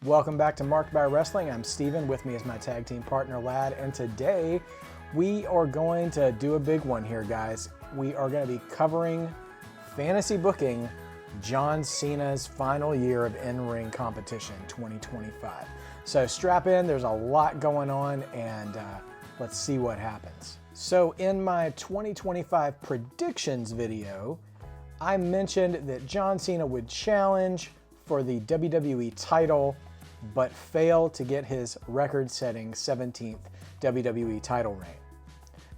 Welcome back to Marked by Wrestling. I'm Steven. With me is my tag team partner, Lad. And today we are going to do a big one here, guys. We are going to be covering fantasy booking John Cena's final year of in-ring competition, 2025. So strap in. There's a lot going on, and let's see what happens. So in my 2025 predictions video, I mentioned that John Cena would challenge for the WWE title, but fail to get his record-setting 17th WWE title reign.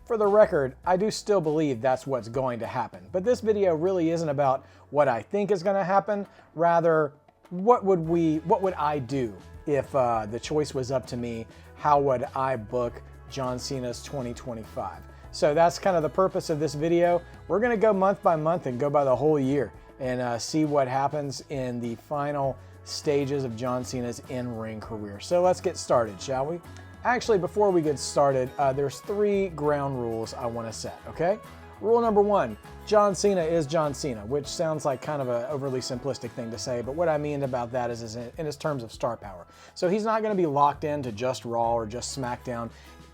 For the record, I do still believe that's what's going to happen, but this video really isn't about what I think is going to happen. Rather, what would I do if the choice was up to me? How would I book John Cena's 2025? So that's kind of the purpose of this video. We're going to go month by month and go by the whole year and see what happens in the final stages of John Cena's in-ring career. So let's get started, shall we? Actually, before we get started, there's 3 ground rules I want to set, okay? Rule number 1, John Cena is John Cena, which sounds like kind of an overly simplistic thing to say, but what I mean about that is in his terms of star power. So he's not going to be locked into just Raw or just SmackDown.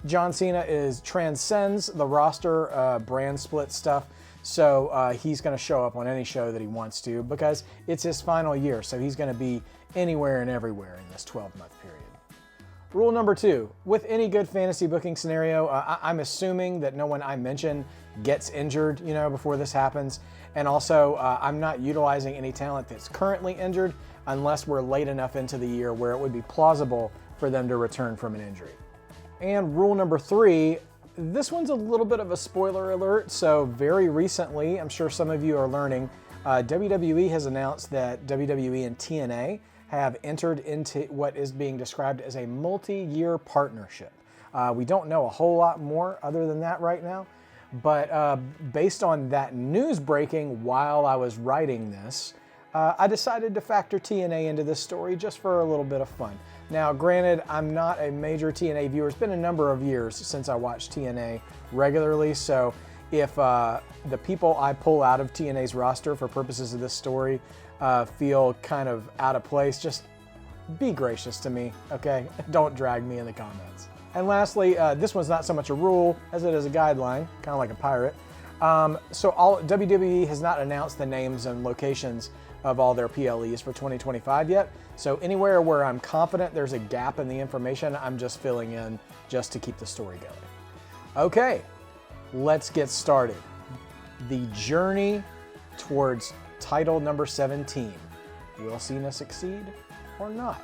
John Cena transcends the roster brand split stuff, so he's going to show up on any show that he wants to because it's his final year, so he's going to be anywhere and everywhere in this 12-month period. Rule number 2, with any good fantasy booking scenario, I'm assuming that no one I mention gets injured, before this happens, and also I'm not utilizing any talent that's currently injured unless we're late enough into the year where it would be plausible for them to return from an injury. And rule number 3, this one's a little bit of a spoiler alert. So very recently, I'm sure some of you are learning, WWE has announced that WWE and TNA have entered into what is being described as a multi-year partnership. We don't know a whole lot more other than that right now, but based on that news breaking while I was writing this, I decided to factor TNA into this story just for a little bit of fun. Now, granted, I'm not a major TNA viewer. It's been a number of years since I watched TNA regularly, so if the people I pull out of TNA's roster for purposes of this story feel kind of out of place, just be gracious to me, okay? Don't drag me in the comments. And lastly, this one's not so much a rule as it is a guideline, kind of like a pirate. So WWE has not announced the names and locations of all their PLEs for 2025 yet. So anywhere where I'm confident there's a gap in the information, I'm just filling in just to keep the story going. Okay, let's get started. The journey towards title number 17. Will Cena succeed or not?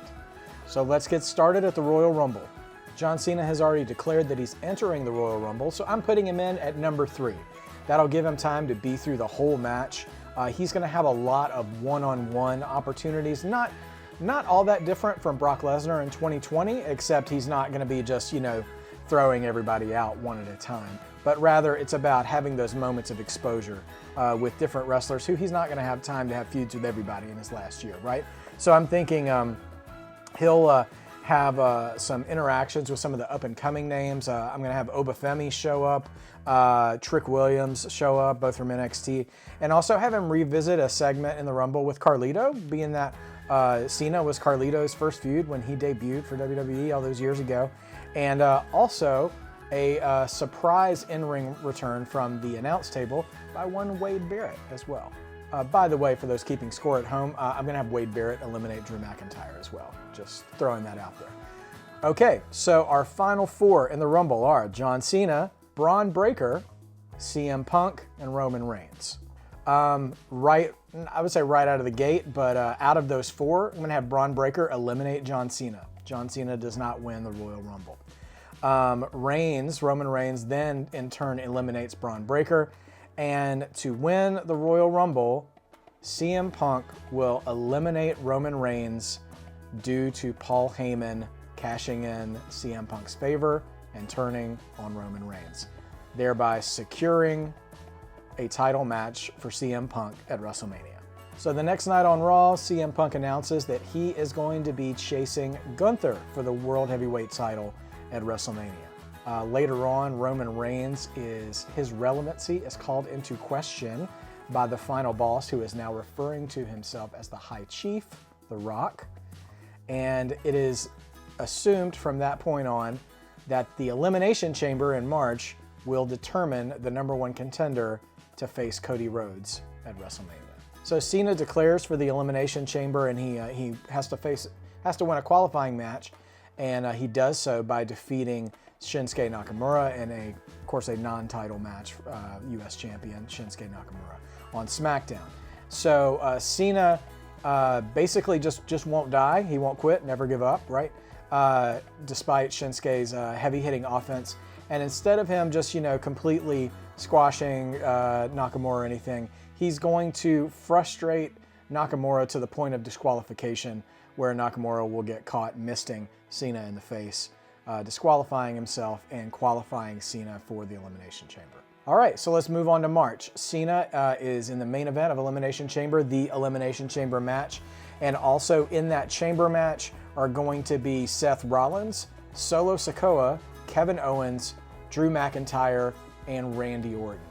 So let's get started at the Royal Rumble. John Cena has already declared that he's entering the Royal Rumble, so I'm putting him in at number 3. That'll give him time to be through the whole match. He's going to have a lot of one-on-one opportunities, not all that different from Brock Lesnar in 2020, except he's not going to be just, throwing everybody out one at a time. But rather, it's about having those moments of exposure with different wrestlers who he's not going to have time to have feuds with everybody in his last year, right? So I'm thinking he'll have some interactions with some of the up-and-coming names. I'm going to have Obafemi show up, Trick Williams show up, both from NXT, and also have him revisit a segment in the Rumble with Carlito, being that Cena was Carlito's first feud when he debuted for WWE all those years ago, and also a surprise in-ring return from the announce table by one Wade Barrett as well. By the way, for those keeping score at home, I'm going to have Wade Barrett eliminate Drew McIntyre as well. Just throwing that out there. Okay, so our final 4 in the Rumble are John Cena, Braun Breaker, CM Punk, and Roman Reigns. I would say right out of the gate, but out of those 4, I'm going to have Braun Breaker eliminate John Cena. John Cena does not win the Royal Rumble. Roman Reigns then in turn eliminates Braun Breaker. And to win the Royal Rumble, CM Punk will eliminate Roman Reigns due to Paul Heyman cashing in CM Punk's favor and turning on Roman Reigns, thereby securing a title match for CM Punk at WrestleMania. So the next night on Raw, CM Punk announces that he is going to be chasing Gunther for the World Heavyweight title at WrestleMania. Later on, Roman Reigns, his relevancy is called into question by the final boss, who is now referring to himself as the High Chief, The Rock. And it is assumed from that point on that the Elimination Chamber in March will determine the #1 contender to face Cody Rhodes at WrestleMania. So Cena declares for the Elimination Chamber, and he has to win a qualifying match, and he does so by defeating Shinsuke Nakamura in of course, a non-title match, U.S. champion Shinsuke Nakamura on SmackDown. So Cena basically just won't die. He won't quit, never give up, right? Despite Shinsuke's heavy-hitting offense. And instead of him just, completely squashing Nakamura or anything, he's going to frustrate Nakamura to the point of disqualification, where Nakamura will get caught misting Cena in the face, disqualifying himself and qualifying Cena for the Elimination Chamber. All right, so let's move on to March. Cena is in the main event of Elimination Chamber, the Elimination Chamber match. And also in that chamber match are going to be Seth Rollins, Solo Sikoa, Kevin Owens, Drew McIntyre, and Randy Orton,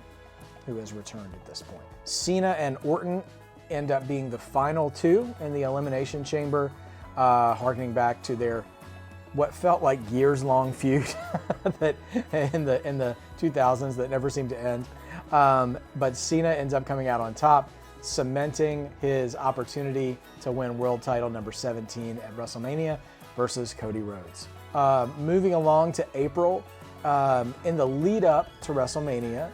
who has returned at this point. Cena and Orton end up being the final two in the Elimination Chamber, harkening back to their what felt like years-long feud that in the 2000s that never seemed to end. But Cena ends up coming out on top, cementing his opportunity to win world title number 17 at WrestleMania versus Cody Rhodes. Moving along to April, in the lead up to WrestleMania,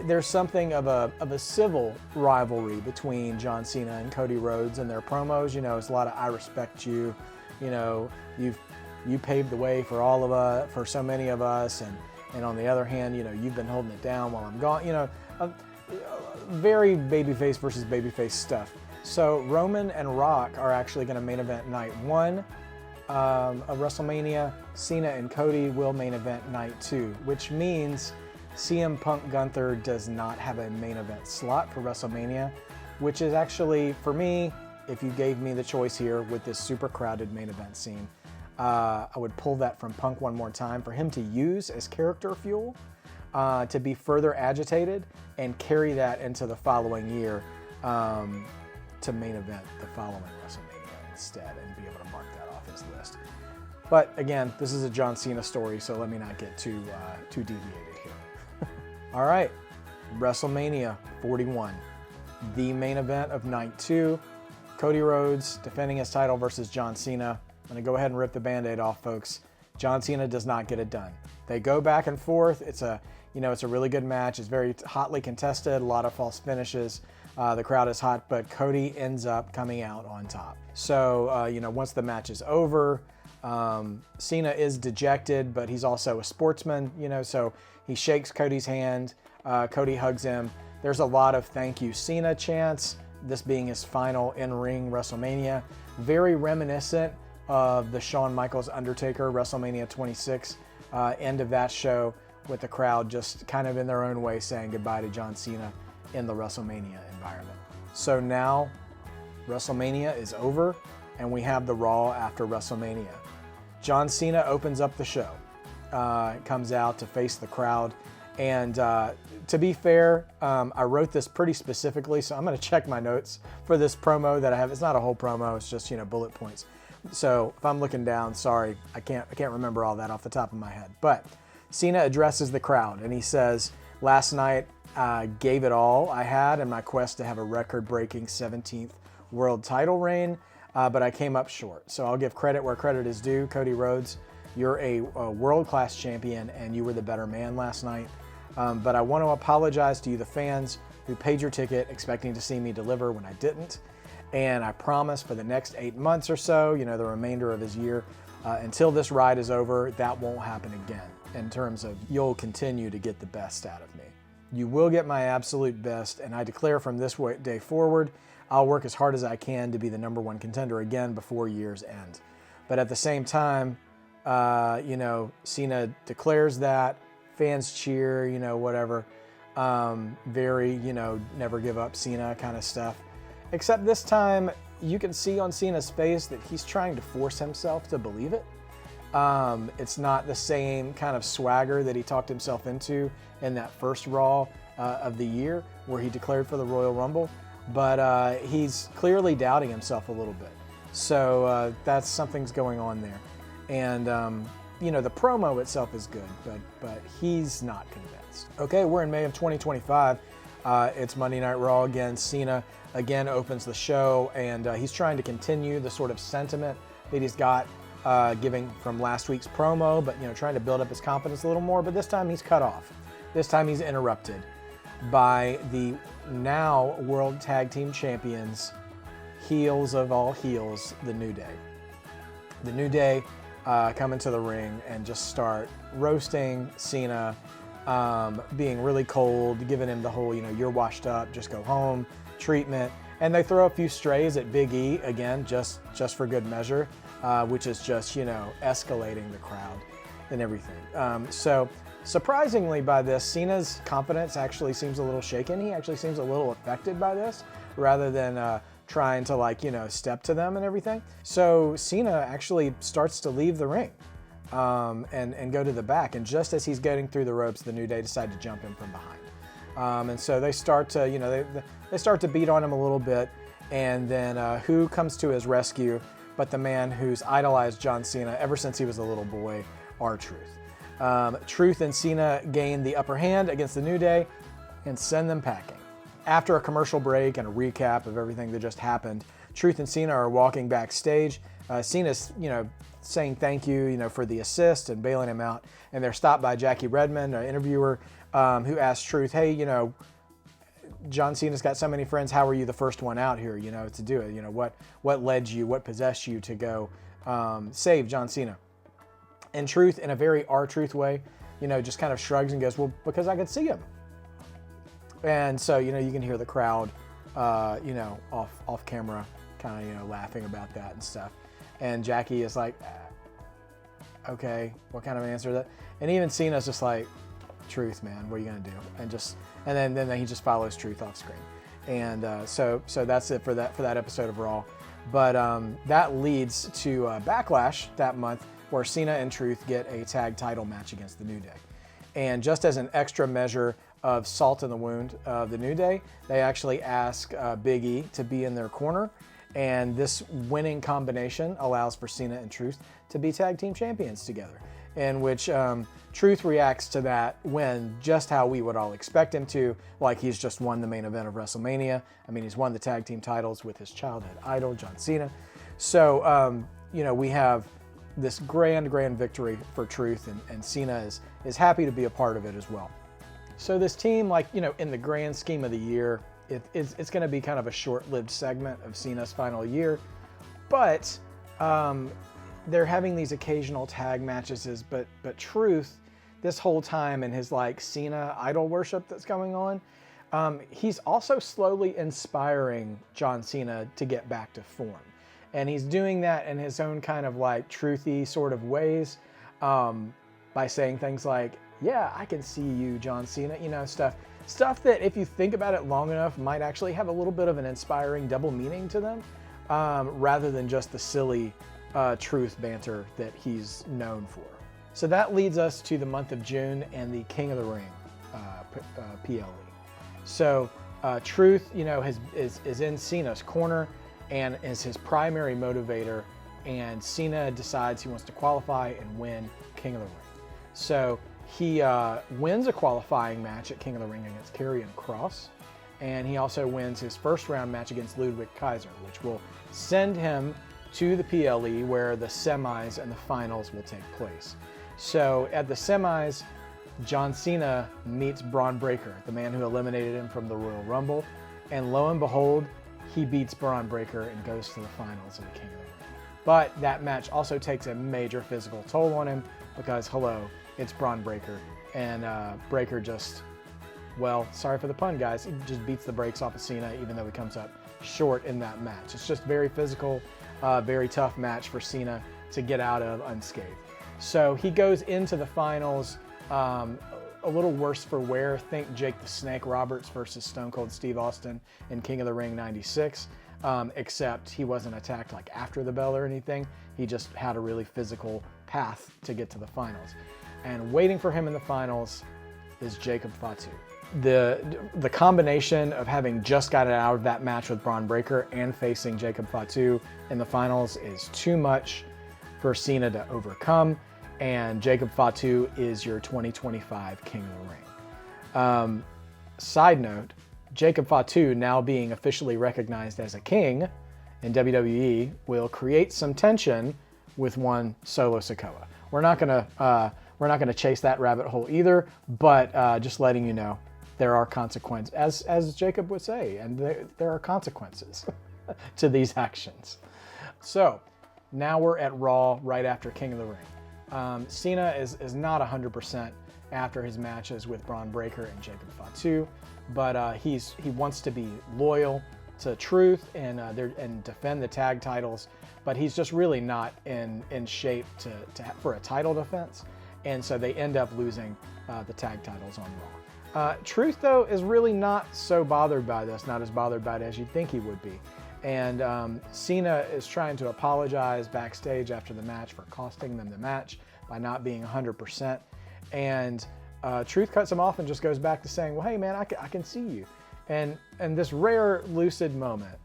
there's something of a civil rivalry between John Cena and Cody Rhodes in their promos. It's a lot of "I respect you," you paved the way for all of us, for so many of us, and on the other hand, you've been holding it down while I'm gone. Very babyface versus babyface stuff. So Roman and Rock are actually going to main event night 1 of WrestleMania. Cena and Cody will main event night 2, which means CM Punk Gunther does not have a main event slot for WrestleMania, which is actually, for me, if you gave me the choice here with this super crowded main event scene, I would pull that from Punk one more time for him to use as character fuel, to be further agitated and carry that into the following year to main event the following WrestleMania instead and be able to mark that off his list. But again, this is a John Cena story, so let me not get too deviated here. All right, WrestleMania 41, the main event of night 2. Cody Rhodes defending his title versus John Cena. I'm going to go ahead and rip the Band-Aid off, folks. John Cena does not get it done. They go back and forth. It's a really good match. It's very hotly contested, a lot of false finishes. The crowd is hot, but Cody ends up coming out on top. So, once the match is over, Cena is dejected, but he's also a sportsman, so he shakes Cody's hand. Cody hugs him. There's a lot of "thank you, Cena" chants, this being his final in-ring WrestleMania. Very reminiscent of the Shawn Michaels Undertaker WrestleMania 26 end of that show, with the crowd just kind of in their own way saying goodbye to John Cena in the WrestleMania environment. So now WrestleMania is over and we have the Raw after WrestleMania. John Cena opens up the show, comes out to face the crowd, and to be fair, I wrote this pretty specifically, so I'm going to check my notes for this promo that I have. It's not a whole promo, it's just bullet points. So if I'm looking down, sorry, I can't remember all that off the top of my head. But Cena addresses the crowd and he says, "Last night I gave it all I had in my quest to have a record-breaking 17th world title reign, but I came up short. So I'll give credit where credit is due. Cody Rhodes, you're a world-class champion and you were the better man last night. But I want to apologize to you, the fans, who paid your ticket expecting to see me deliver when I didn't. And I promise for the next 8 months or so, the remainder of his year, until this ride is over, that won't happen again, in terms of you'll continue to get the best out of me. You will get my absolute best, and I declare from this day forward, I'll work as hard as I can to be the #1 contender again before year's end." But at the same time, Cena declares that, fans cheer, whatever, very, never give up Cena kind of stuff. Except this time, you can see on Cena's face that he's trying to force himself to believe it. It's not the same kind of swagger that he talked himself into in that first Raw of the year where he declared for the Royal Rumble, but he's clearly doubting himself a little bit. So that's something's going on there. And, the promo itself is good, but he's not convinced. Okay, we're in May of 2025. It's Monday Night Raw again. Cena again opens the show, and he's trying to continue the sort of sentiment that he's got giving from last week's promo, but trying to build up his confidence a little more. But this time he's cut off. This time he's interrupted by the now World Tag Team Champions, heels of all heels, the New Day. The New Day come into the ring and just start roasting Cena, being really cold, giving him the whole, you're washed up, just go home treatment. And they throw a few strays at Big E, again, just for good measure, which is just, escalating the crowd and everything. So surprisingly by this, Cena's confidence actually seems a little shaken. He actually seems a little affected by this rather than trying to step to them and everything. So Cena actually starts to leave the ring and go to the back. And just as he's getting through the ropes, the New Day decide to jump him from behind. And so they start to, they start to beat on him a little bit. And then who comes to his rescue but the man who's idolized John Cena ever since he was a little boy, R-Truth. Truth and Cena gain the upper hand against the New Day and send them packing. After a commercial break and a recap of everything that just happened, Truth and Cena are walking backstage. Cena's, saying thank you, for the assist and bailing him out. And they're stopped by Jackie Redmond, an interviewer, who asked Truth, hey, John Cena's got so many friends. How were you the first one out here, to do it? What led you, what possessed you to go save John Cena? And Truth, in a very R-Truth way, just kind of shrugs and goes, well, because I could see him. And so, you can hear the crowd, off camera, kind of, laughing about that and stuff. And Jackie is like, okay, what kind of answer is that? And even Cena's just like, Truth, man, what are you gonna do? And then he just follows Truth off screen. And so that's it for that episode of Raw. But that leads to Backlash that month, where Cena and Truth get a tag title match against the New Day. And just as an extra measure of salt in the wound of the New Day, they actually ask Big E to be in their corner. And this winning combination allows for Cena and Truth to be tag team champions together, in which Truth reacts to that win just how we would all expect him to, like he's just won the main event of WrestleMania. I mean, he's won the tag team titles with his childhood idol, John Cena. So, we have this grand victory for Truth, and Cena is happy to be a part of it as well. So this team, in the grand scheme of the year, it's going to be kind of a short-lived segment of Cena's final year, but they're having these occasional tag matches. But Truth, this whole time in his Cena idol worship that's going on, he's also slowly inspiring John Cena to get back to form, and he's doing that in his own kind of truthy sort of ways, by saying things like, "Yeah, I can see you, John Cena," stuff that if you think about it long enough might actually have a little bit of an inspiring double meaning to them, rather than just the silly Truth banter that he's known for. So that leads us to the month of June and the King of the Ring PLE. So Truth, is in Cena's corner and is his primary motivator, and Cena decides he wants to qualify and win King of the Ring. So he wins a qualifying match at King of the Ring against Karrion Kross, and he also wins his first round match against Ludwig Kaiser, which will send him to the PLE, where the semis and the finals will take place. So at the semis, John Cena meets Braun Breaker, the man who eliminated him from the Royal Rumble, and lo and behold, he beats Braun Breaker and goes to the finals of the King of the Ring. But that match also takes a major physical toll on him because, hello, it's Braun Breaker. And Breaker just, well, sorry for the pun, guys, he just beats the brakes off of Cena, even though he comes up short in that match. It's just very physical, very tough match for Cena to get out of unscathed. So he goes into the finals a little worse for wear. Think Jake the Snake Roberts versus Stone Cold Steve Austin in King of the Ring '96, except he wasn't attacked after the bell or anything. He just had a really physical path to get to the finals. And waiting for him in the finals is Jacob Fatu. the combination of having just gotten out of that match with Braun Breaker and facing Jacob Fatu in the finals is too much for Cena to overcome, and Jacob Fatu is your 2025 King of the Ring. Side note, Jacob Fatu now being officially recognized as a king in WWE will create some tension with one Solo Sikoa. We're not gonna chase that rabbit hole either, but just letting you know, there are consequences, as Jacob would say, and there are consequences to these actions. So now we're at Raw right after King of the Ring. Cena is not 100% after his matches with Braun Breaker and Jacob Fatu, but he wants to be loyal to Truth and defend the tag titles, but he's just really not in shape for a title defense, and so they end up losing the tag titles on Raw. Truth, though, is really not so bothered by this, not as bothered by it as you'd think he would be. And Cena is trying to apologize backstage after the match for costing them the match by not being 100%. And Truth cuts him off and just goes back to saying, well, hey, man, I can see you. And this rare lucid moment,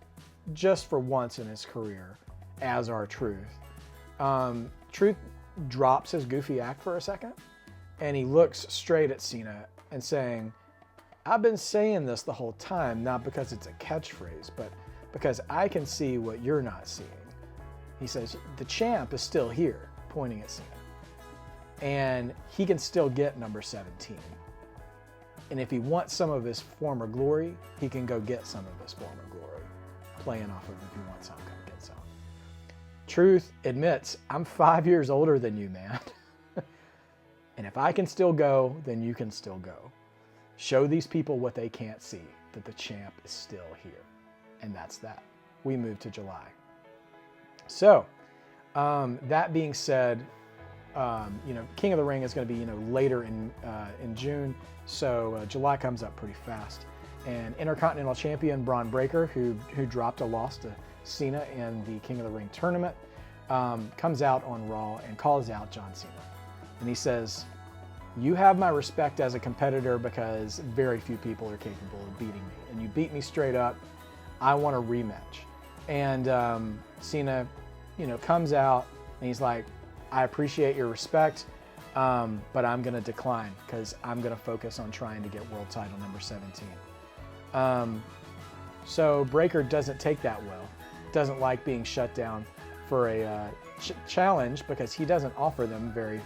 just for once in his career, as our Truth, Truth drops his goofy act for a second, and he looks straight at Cena and saying, I've been saying this the whole time, not because it's a catchphrase, but because I can see what you're not seeing. He says, the champ is still here, pointing at Cena. And he can still get number 17. And if he wants some of his former glory, he can go get some of his former glory. Playing off of if he wants some, come get some. Truth admits, I'm 5 years older than you, man. And if I can still go, then you can still go. Show these people what they can't see, that the champ is still here. And that's that. We move to July. So, that being said, King of the Ring is going to be, later in June. So July comes up pretty fast. And Intercontinental Champion Braun Breaker, who dropped a loss to Cena in the King of the Ring tournament, comes out on Raw and calls out John Cena. And he says, you have my respect as a competitor because very few people are capable of beating me. And you beat me straight up. I want a rematch. And Cena, comes out and he's like, I appreciate your respect, but I'm going to decline because I'm going to focus on trying to get world title number 17. So Breaker doesn't take that well, doesn't like being shut down for a challenge because he doesn't offer them very,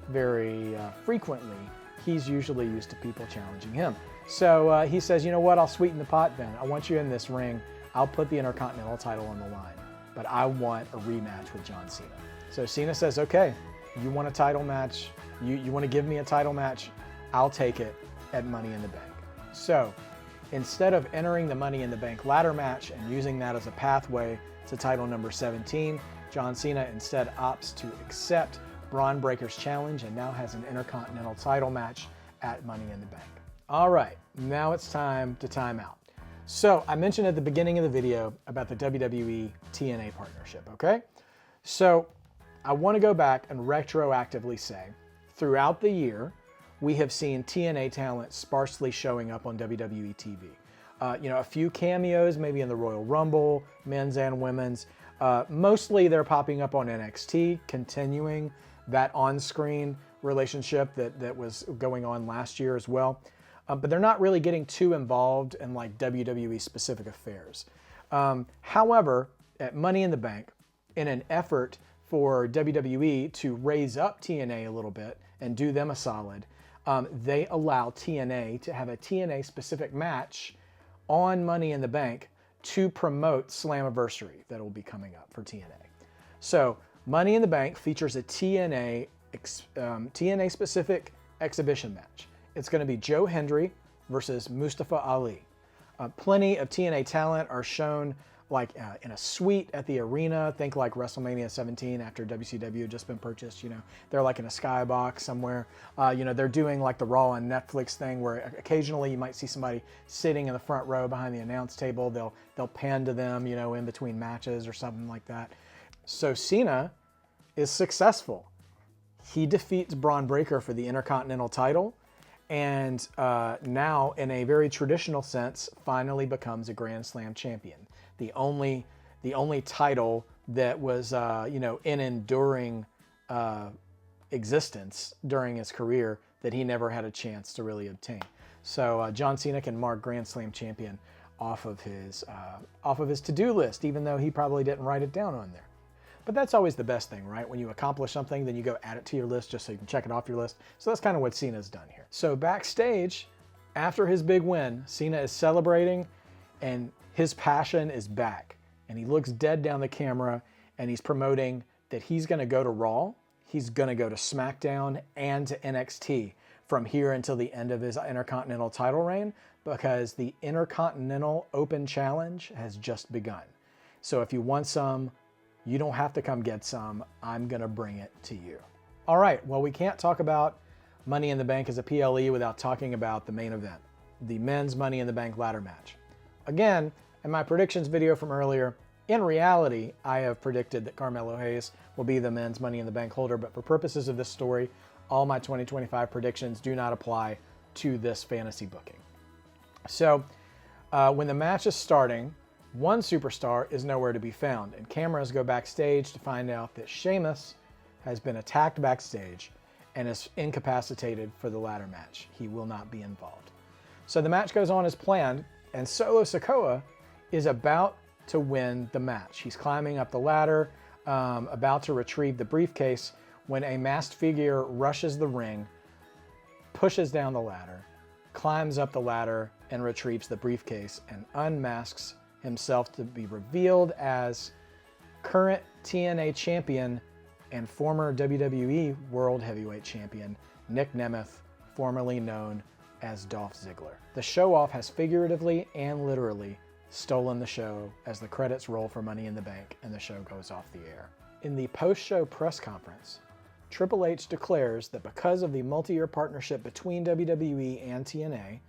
very frequently. He's usually used to people challenging him. So he says, you know what, I'll sweeten the pot then. I want you in this ring. I'll put the Intercontinental title on the line, but I want a rematch with John Cena. So Cena says, okay, you want a title match? You want to give me a title match? I'll take it at Money in the Bank. So instead of entering the Money in the Bank ladder match and using that as a pathway to title number 17, John Cena instead opts to accept Braun Breaker's challenge and now has an Intercontinental title match at Money in the Bank. All right, now it's time to time out. So I mentioned at the beginning of the video about the WWE TNA partnership, okay? So I want to go back and retroactively say, throughout the year, we have seen TNA talent sparsely showing up on WWE TV. A few cameos, maybe in the Royal Rumble, men's and women's. Mostly they're popping up on NXT, continuing that on-screen relationship that was going on last year as well. But they're not really getting too involved in like WWE specific affairs. However, at Money in the Bank, in an effort for WWE to raise up TNA a little bit and do them a solid, they allow TNA to have a TNA specific match on Money in the Bank to promote Slammiversary that will be coming up for TNA. So Money in the Bank features a TNA specific exhibition match. It's going to be Joe Hendry versus Mustafa Ali. Plenty of TNA talent are shown like in a suite at the arena. Think like Wrestlemania 17 after WCW had just been purchased. They're like in a skybox somewhere. They're doing like the Raw on Netflix thing where occasionally you might see somebody sitting in the front row behind the announce table. They'll pan to them, in between matches or something like that. So Cena is successful. He defeats Braun Breaker for the Intercontinental title. and now, in a very traditional sense, finally becomes a Grand Slam champion. The only title that was in enduring existence during his career that he never had a chance to really obtain. So John Cena can mark Grand Slam champion off of his to-do list, even though he probably didn't write it down on there. But that's always the best thing, right? When you accomplish something, then you go add it to your list just so you can check it off your list. So that's kind of what Cena's done here. So backstage, after his big win, Cena is celebrating and his passion is back. And he looks dead down the camera and he's promoting that he's going to go to Raw, he's going to go to SmackDown and to NXT from here until the end of his Intercontinental title reign, because the Intercontinental Open Challenge has just begun. So if you want some, you don't have to come get some. I'm going to bring it to you. All right, well, we can't talk about Money in the Bank as a PLE without talking about the main event, the men's Money in the Bank ladder match. Again, in my predictions video from earlier, in reality, I have predicted that Carmelo Hayes will be the men's Money in the Bank holder, but for purposes of this story, all my 2025 predictions do not apply to this fantasy booking. So when the match is starting, one superstar is nowhere to be found, and cameras go backstage to find out that Sheamus has been attacked backstage and is incapacitated for the ladder match. He will not be involved. So the match goes on as planned, and Solo Sikoa is about to win the match. He's climbing up the ladder, about to retrieve the briefcase, when a masked figure rushes the ring, pushes down the ladder, climbs up the ladder, and retrieves the briefcase and unmasks himself to be revealed as current TNA champion and former WWE World Heavyweight Champion Nick Nemeth, formerly known as Dolph Ziggler. The show-off has figuratively and literally stolen the show as the credits roll for Money in the Bank and the show goes off the air. In the post-show press conference, Triple H declares that because of the multi-year partnership between WWE and TNA,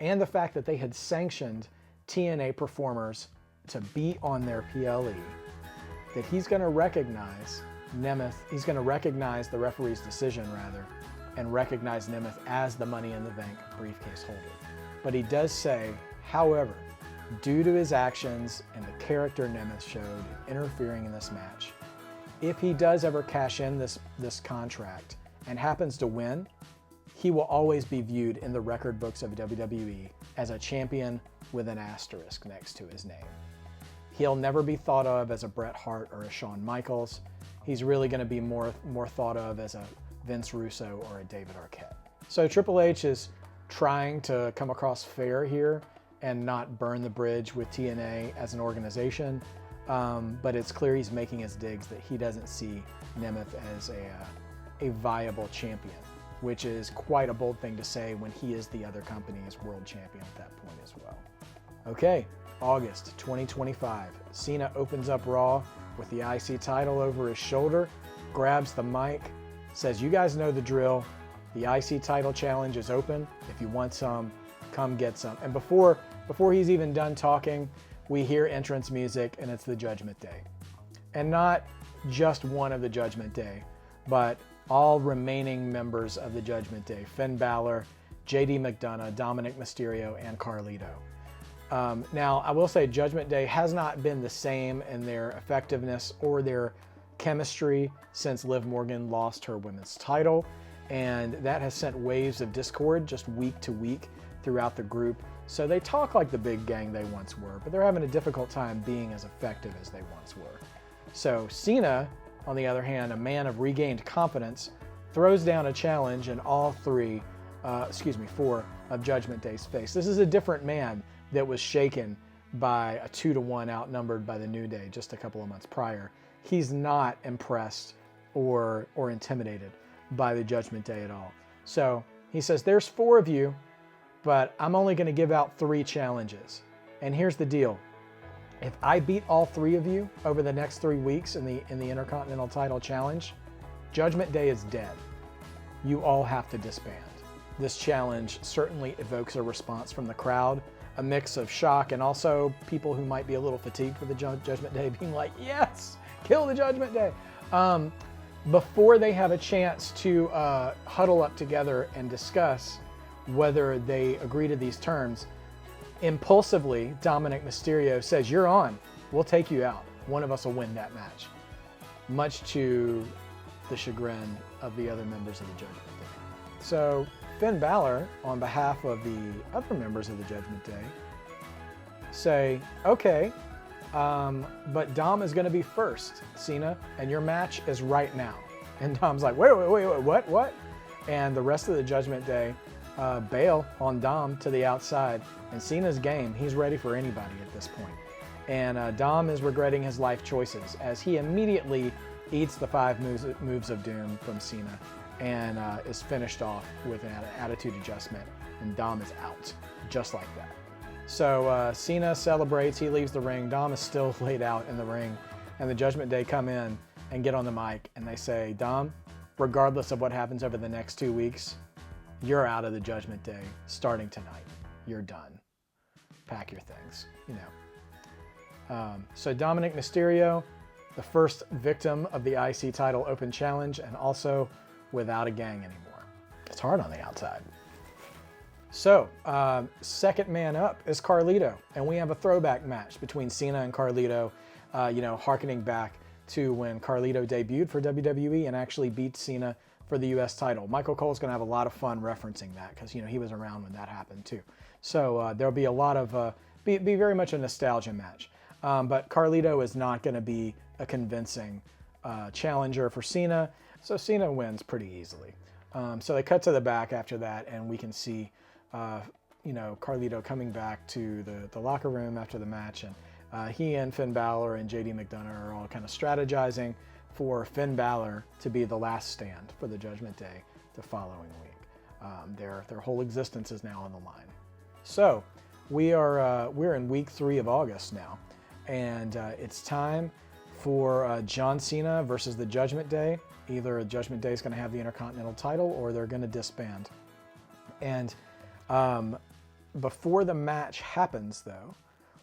and the fact that they had sanctioned TNA performers to be on their PLE, that he's going to recognize Nemeth, he's going to recognize the referee's decision rather, and recognize Nemeth as the Money in the Bank briefcase holder. But he does say, however, due to his actions and the character Nemeth showed in interfering in this match, if he does ever cash in this contract and happens to win, he will always be viewed in the record books of WWE as a champion with an asterisk next to his name. He'll never be thought of as a Bret Hart or a Shawn Michaels. He's really going to be more thought of as a Vince Russo or a David Arquette. So Triple H is trying to come across fair here and not burn the bridge with TNA as an organization, but it's clear he's making his digs that he doesn't see Nemeth as a viable champion, which is quite a bold thing to say when he is the other company's world champion at that point as well. Okay, August 2025. Cena opens up Raw with the IC title over his shoulder, grabs the mic, says, "You guys know the drill. The IC title challenge is open. If you want some, come get some." And before he's even done talking, we hear entrance music, and it's the Judgment Day. And not just one of the Judgment Day, but all remaining members of the Judgment Day: Finn Balor, JD McDonough, Dominic Mysterio, and Carlito. Now, I will say Judgment Day has not been the same in their effectiveness or their chemistry since Liv Morgan lost her women's title, and that has sent waves of discord just week to week throughout the group. So they talk like the big gang they once were, but they're having a difficult time being as effective as they once were. So Cena, on the other hand, a man of regained confidence, throws down a challenge in all four of Judgment Day's face. This is a different man that was shaken by a 2-to-1 outnumbered by the New Day just a couple of months prior. He's not impressed or intimidated by the Judgment Day at all. So he says, "There's 4 of you, but I'm only going to give out 3 challenges. And here's the deal. If I beat all 3 of you over the next 3 weeks in the Intercontinental title challenge, Judgment Day is dead. You all have to disband." This challenge certainly evokes a response from the crowd, a mix of shock and also people who might be a little fatigued with the Judgment Day being like, "Yes, kill the Judgment Day." Before they have a chance to huddle up together and discuss, whether they agree to these terms. Impulsively, Dominic Mysterio says, "You're on. We'll take you out. One of us will win that match," much to the chagrin of the other members of the Judgment Day. So Finn Balor, on behalf of the other members of the Judgment Day, say, "Okay, but Dom is going to be first, Cena, and your match is right now." And Dom's like, wait, what? And the rest of the Judgment Day bail on Dom to the outside. And Cena's game. He's ready for anybody at this point. And Dom is regretting his life choices as he immediately eats the 5 moves of doom from Cena and is finished off with an attitude adjustment. And Dom is out, just like that. So Cena celebrates. He leaves the ring. Dom is still laid out in the ring. And the Judgment Day come in and get on the mic. And they say, "Dom, regardless of what happens over the next 2 weeks, you're out of the Judgment Day starting tonight. You're done. Pack your things," So Dominic Mysterio, the first victim of the IC title open challenge, and also without a gang anymore. It's hard on the outside. So, second man up is Carlito, and we have a throwback match between Cena and Carlito, hearkening back to when Carlito debuted for WWE and actually beat Cena for the U.S. title. Michael Cole's going to have a lot of fun referencing that because, he was around when that happened too. So there'll be a lot of, be very much a nostalgia match. But Carlito is not going to be a convincing challenger for Cena, so Cena wins pretty easily. So they cut to the back after that, and we can see Carlito coming back to the locker room after the match, and he and Finn Balor and JD McDonough are all kind of strategizing for Finn Balor to be the last stand for the Judgment Day the following week. Their whole existence is now on the line. So we're in week 3 of August now, and it's time for John Cena versus the Judgment Day. Either the Judgment Day is going to have the Intercontinental title or they're going to disband. And before the match happens, though,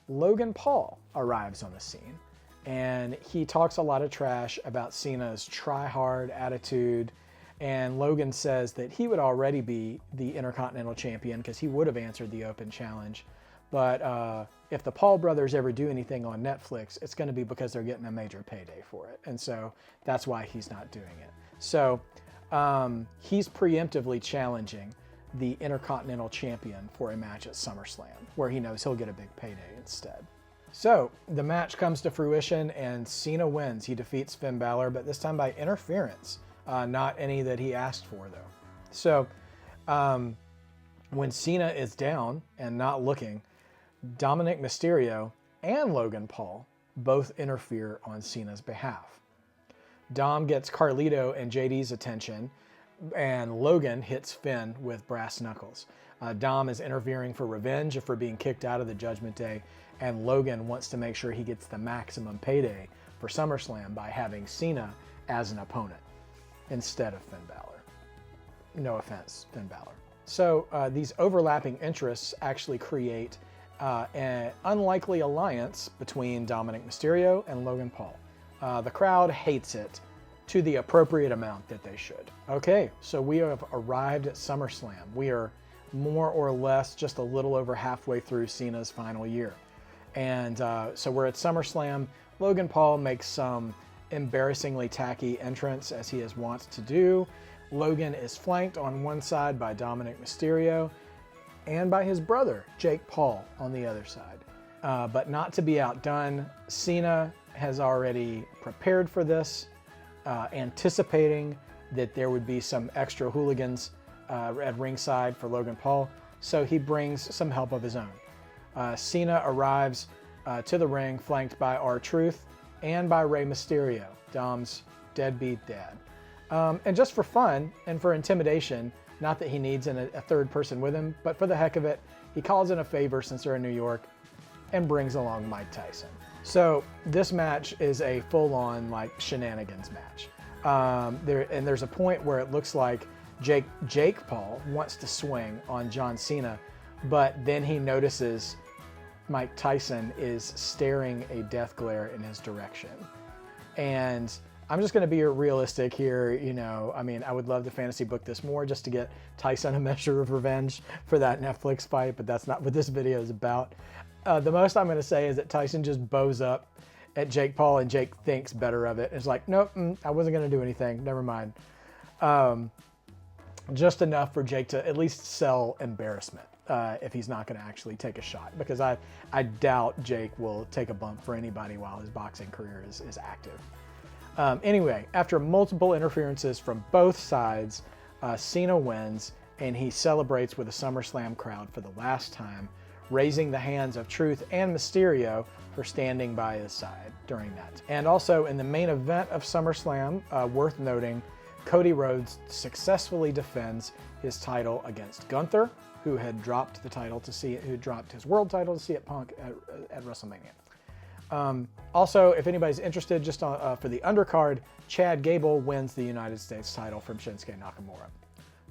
Logan Paul arrives on the scene, and he talks a lot of trash about Cena's try-hard attitude, and Logan says that he would already be the Intercontinental Champion because he would have answered the open challenge, but if the Paul brothers ever do anything on Netflix, it's going to be because they're getting a major payday for it, and so that's why he's not doing it. So he's preemptively challenging the Intercontinental Champion for a match at SummerSlam, where he knows he'll get a big payday instead. So the match comes to fruition, and Cena wins. He defeats Finn Balor, but this time by interference, not any that he asked for, though. So when Cena is down and not looking, Dominic Mysterio and Logan Paul both interfere on Cena's behalf. Dom gets Carlito and JD's attention, and Logan hits Finn with brass knuckles. Dom is interfering for revenge for being kicked out of the Judgment Day, and Logan wants to make sure he gets the maximum payday for SummerSlam by having Cena as an opponent instead of Finn Balor. No offense, Finn Balor. So these overlapping interests actually create an unlikely alliance between Dominic Mysterio and Logan Paul. The crowd hates it to the appropriate amount that they should. Okay, so we have arrived at SummerSlam. We are more or less just a little over halfway through Cena's final year. And so we're at SummerSlam. Logan Paul makes some embarrassingly tacky entrance, as he is wont to do. Logan is flanked on one side by Dominic Mysterio and by his brother, Jake Paul, on the other side. But not to be outdone, Cena has already prepared for this, anticipating that there would be some extra hooligans at ringside for Logan Paul, so he brings some help of his own. Cena arrives to the ring flanked by R-Truth and by Rey Mysterio, Dom's deadbeat dad. And just for fun and for intimidation, not that he needs a third person with him, but for the heck of it, he calls in a favor since they're in New York and brings along Mike Tyson. So this match is a full-on shenanigans match. There's a point where it looks like Jake Paul wants to swing on John Cena, but then he notices Mike Tyson is staring a death glare in his direction. And I'm just going to be realistic here. You know, I mean, I would love to fantasy book this more just to get Tyson a measure of revenge for that Netflix fight, but that's not what this video is about. The most I'm going to say is that Tyson just bows up at Jake Paul, and Jake thinks better of it. It's like, nope, I wasn't going to do anything. Never mind. Just enough for Jake to at least sell embarrassment if he's not going to actually take a shot, because I doubt Jake will take a bump for anybody while his boxing career is active. Anyway, after multiple interferences from both sides, Cena wins, and he celebrates with a SummerSlam crowd for the last time, raising the hands of Truth and Mysterio for standing by his side during that. And also in the main event of SummerSlam, worth noting, Cody Rhodes successfully defends his title against Gunther, who had dropped the title to see it, who dropped his world title to see it Punk at WrestleMania. Also, if anybody's interested, just for the undercard, Chad Gable wins the United States title from Shinsuke Nakamura.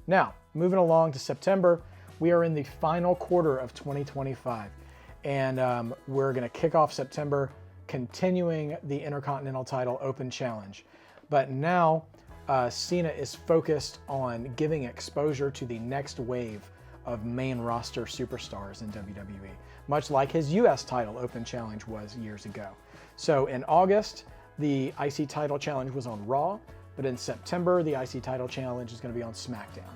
Now, moving along to September, we are in the final quarter of 2025, and we're going to kick off September continuing the Intercontinental title Open Challenge. But now, Cena is focused on giving exposure to the next wave of main roster superstars in WWE, much like his US title Open Challenge was years ago. So in August, the IC title challenge was on Raw, but in September, the IC title challenge is going to be on SmackDown.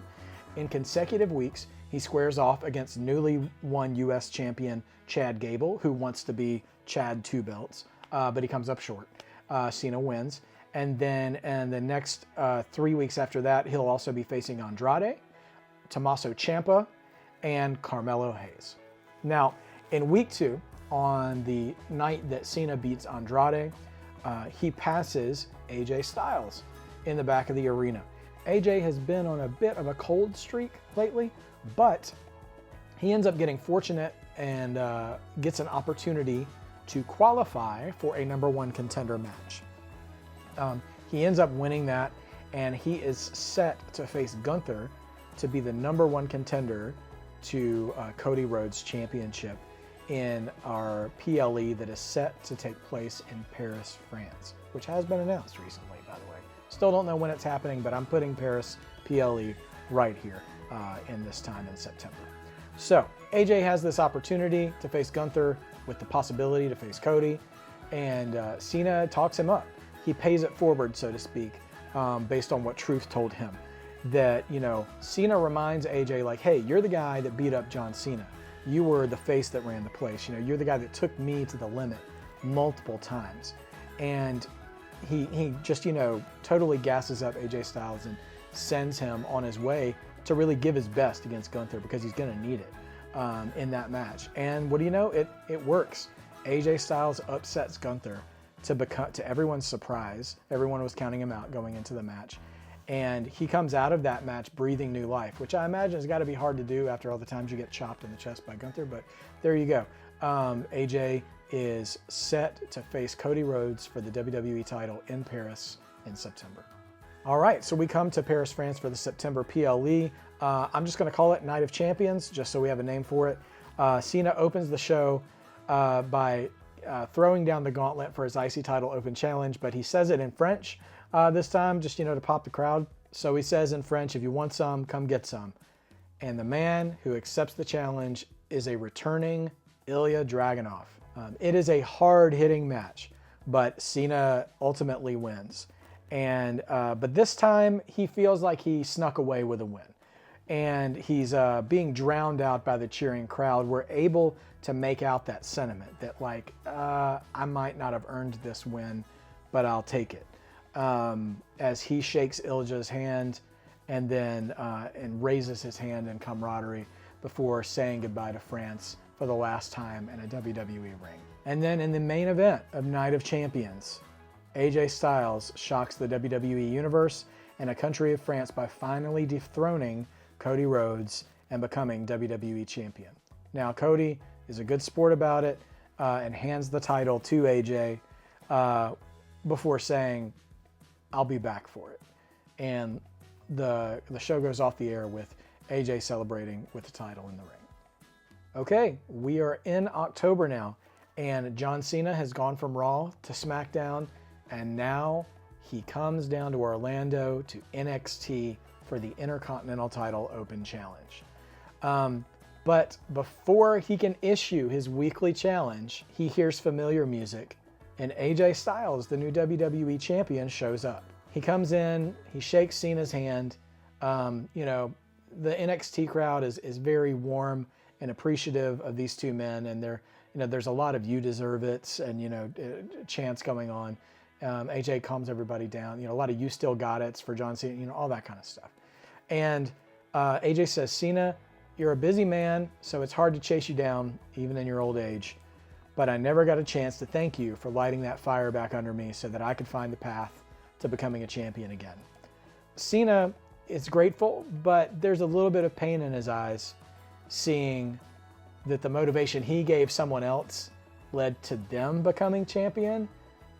In consecutive weeks, he squares off against newly won US champion Chad Gable, who wants to be Chad Two Belts, but he comes up short. Cena wins. And then in the next 3 weeks after that, he'll also be facing Andrade, Tommaso Ciampa, and Carmelo Hayes. Now, in week 2, on the night that Cena beats Andrade, he passes AJ Styles in the back of the arena. AJ has been on a bit of a cold streak lately, but he ends up getting fortunate and gets an opportunity to qualify for a #1 contender match. He ends up winning that, and he is set to face Gunther to be the #1 contender to Cody Rhodes Championship in our PLE that is set to take place in Paris, France, which has been announced recently, by the way. Still don't know when it's happening, but I'm putting Paris PLE right here in this time in September. So AJ has this opportunity to face Gunther with the possibility to face Cody, and Cena talks him up. He pays it forward, so to speak, based on what Truth told him. That, you know, Cena reminds AJ, like, hey, you're the guy that beat up John Cena. You were the face that ran the place. You know, you're the guy that took me to the limit multiple times. And he just, you know, totally gasses up AJ Styles and sends him on his way to really give his best against Gunther, because he's going to need it in that match. And what do you know? It works. AJ Styles upsets Gunther to everyone's surprise. Everyone was counting him out going into the match. And he comes out of that match breathing new life, which I imagine has got to be hard to do after all the times you get chopped in the chest by Gunther, but there you go. AJ is set to face Cody Rhodes for the WWE title in Paris in September. All right, so we come to Paris, France for the September PLE. I'm just going to call it Night of Champions, just so we have a name for it. Cena opens the show by throwing down the gauntlet for his IC title Open Challenge, but he says it in French this time, just, you know, to pop the crowd. So he says in French, if you want some, come get some. And the man who accepts the challenge is a returning Ilya Dragunov. It is a hard-hitting match, but Cena ultimately wins. And but this time he feels like he snuck away with a win. And he's being drowned out by the cheering crowd. We're able to make out that sentiment that, like, I might not have earned this win, but I'll take it. As he shakes Ilja's hand and then and raises his hand in camaraderie before saying goodbye to France for the last time in a WWE ring. And then in the main event of Night of Champions, AJ Styles shocks the WWE Universe and a country of France by finally dethroning Cody Rhodes and becoming WWE Champion. Now, Cody is a good sport about it and hands the title to AJ before saying, I'll be back for it. And the show goes off the air with AJ celebrating with the title in the ring. Okay, we are in October now, and John Cena has gone from Raw to SmackDown, and now he comes down to Orlando to NXT for the Intercontinental Title Open Challenge. But before he can issue his weekly challenge, he hears familiar music, and AJ Styles, the new WWE champion, shows up. He comes in, he shakes Cena's hand. You know, the NXT crowd is very warm and appreciative of these two men, and there's a lot of "you deserve it" and chants going on. AJ calms everybody down. A lot of "you still got it" for John Cena. All that kind of stuff. And AJ says, "Cena, you're a busy man, so it's hard to chase you down even in your old age. But I never got a chance to thank you for lighting that fire back under me so that I could find the path to becoming a champion again." Cena is grateful, but there's a little bit of pain in his eyes, seeing that the motivation he gave someone else led to them becoming champion,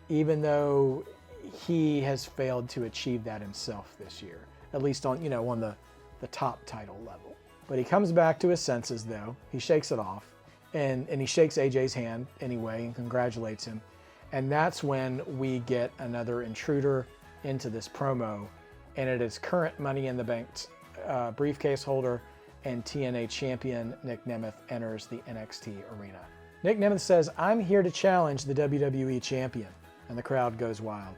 even though he has failed to achieve that himself this year, at least on the top title level. But he comes back to his senses, though. He shakes it off, and he shakes AJ's hand anyway and congratulates him. And that's when we get another intruder into this promo, and it is current Money in the Bank briefcase holder and TNA champion Nick Nemeth enters the NXT arena. Nick Nemeth says, "I'm here to challenge the WWE champion," and the crowd goes wild.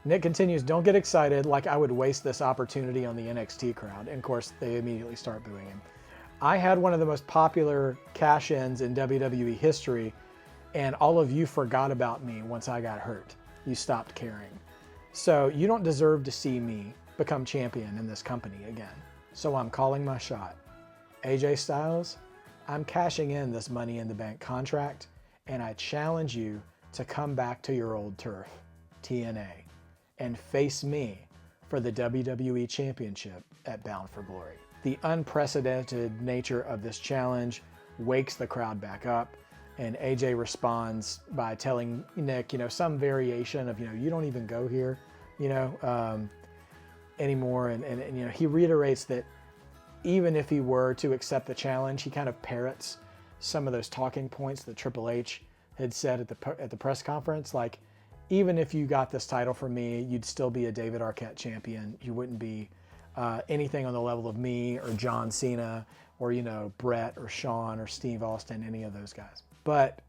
Nick continues, "Don't get excited like I would waste this opportunity on the NXT crowd." And of course, they immediately start booing him. "I had one of the most popular cash-ins in WWE history, and all of you forgot about me once I got hurt. You stopped caring. So you don't deserve to see me become champion in this company again. So I'm calling my shot. AJ Styles, I'm cashing in this Money in the Bank contract, and I challenge you to come back to your old turf, TNA, and face me for the WWE Championship at Bound for Glory." The unprecedented nature of this challenge wakes the crowd back up, and AJ responds by telling Nick, some variation of, you don't even go here, anymore. And he reiterates that even if he were to accept the challenge, he kind of parrots some of those talking points that Triple H had said at the press conference. Like, even if you got this title from me, you'd still be a David Arquette champion. You wouldn't be anything on the level of me or John Cena or, Brett or Shawn or Steve Austin, any of those guys. But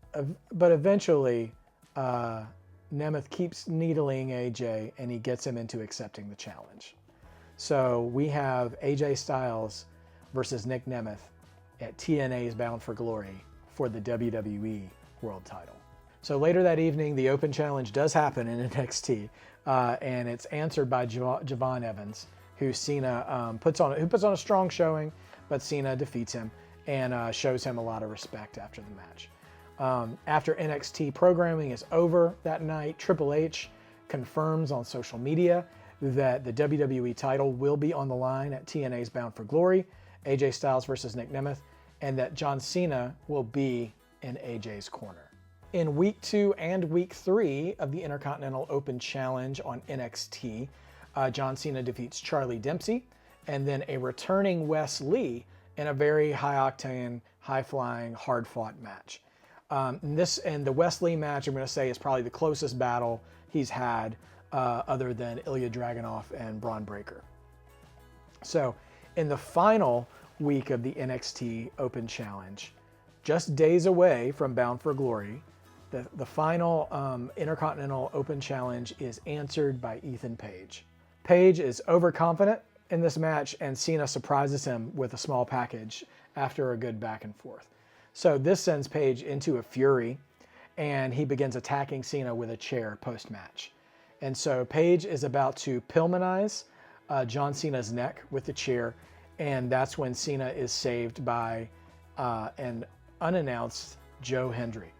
eventually, Nemeth keeps needling AJ, and he gets him into accepting the challenge. So we have AJ Styles versus Nick Nemeth at TNA's Bound for Glory for the WWE World Title. So later that evening, the Open Challenge does happen in NXT, and it's answered by Javon Evans, who Cena puts on a strong showing, but Cena defeats him and shows him a lot of respect after the match. After NXT programming is over that night, Triple H confirms on social media that the WWE title will be on the line at TNA's Bound for Glory, AJ Styles versus Nick Nemeth, and that John Cena will be in AJ's corner. In Week 2 and Week 3 of the Intercontinental Open Challenge on NXT, John Cena defeats Charlie Dempsey, and then a returning Wes Lee in a very high-octane, high-flying, hard-fought match. And the Wes Lee match, I'm going to say, is probably the closest battle he's had other than Ilya Dragunov and Braun Breaker. So in the final week of the NXT Open Challenge, just days away from Bound for Glory, the final Intercontinental Open Challenge is answered by Ethan Page. Page is overconfident in this match, and Cena surprises him with a small package after a good back and forth. So this sends Page into a fury, and he begins attacking Cena with a chair post-match. And so Page is about to Pillmanize John Cena's neck with the chair, and that's when Cena is saved by an unannounced Joe Hendry.